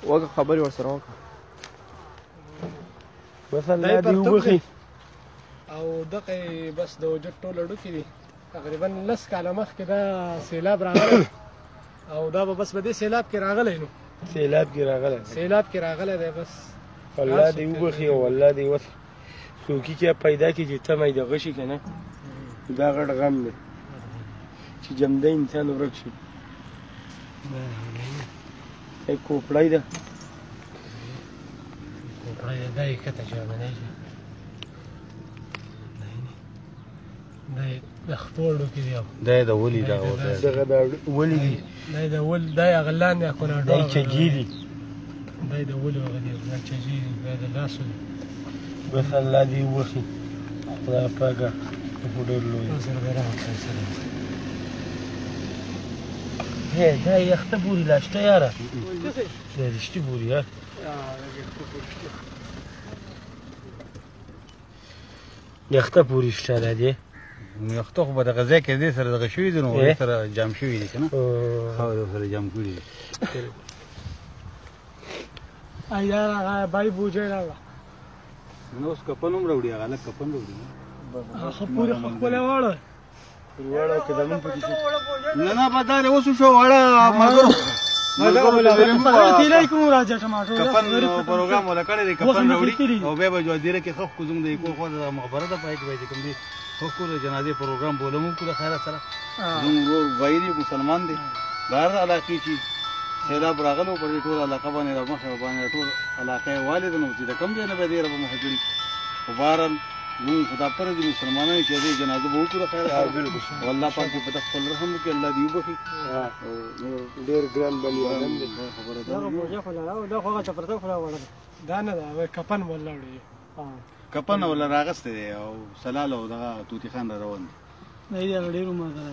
وکړه خبرې ورسره وکړه بس الله دې وبخي او دغه بس د وجود ټول ډوکې دي تقریبا 10 کاله مخکې دا سیلاب راغلی او دا به بس په دې سیلاب کې راغلی نو سیلاب کې راغلی دی بس الله دې وبخي او الله دې وس څوکي کې پیدا کړي چې تمه د غشي که نه دا غټ غم دی چې جمده انسان ورک شي کوپړی ده دا یې کته جامنی د خپلو کې دی دا د ولي دا دغه د ولي دي دا د ول دا یې غلان یا کنه دا چجي دي دا د ولي غدي دا چجي دا د لاسو بس الله دې وبخي خدای پاکه په ډېر لوی سره به رحم فیصله هی دا یخته بوري لا شته یاره دا رښتې بوري ها یخته پورې شته دا دی یخته خو به دغه ځای کې دې سره دغه شوي دي نو هغې سره جام شوي دي که نه خاورې سره جام کړي دي یا بای بوجه راغله نو اوس کفن هم راوړي هغه هلک کفن راوړي ښه پورې ښکلی واړه واړه که دمن پکې شي نه نه به دا اوس شو واړه ملګرو کفن پروګرام ولا کړی دی کفن راوړي او بیا به جوادیره کې خف کو زموږ د یکو خوا د مقبره ده پای کې به چې کوم دی خف کو د جنازې پروګرام بولم کو د خیره سره زموږ ورور وایي دی مسلمان دی د هر علاقې چې سیلاب راغلو پر دې ټول علاقه باندې مخه باندې ټول علاقه یې والد نو چې د کم ځای نه به دې رب مخه کړي خو بهرحال مونږ خدا پر دې مسلمانانو چې دې جنازه به وکړو خیر والله پاک دې په خپل رحم وکړي الله دې وبخي ډېر ګران بني آدم دی خبره ده دا خو هغه چپرته خو راوړل دا نه ده کفن ولاړی کفن ولا راغسته دی او سلال او دغه توتی خان را روان دی نه یې ډېر عمر ده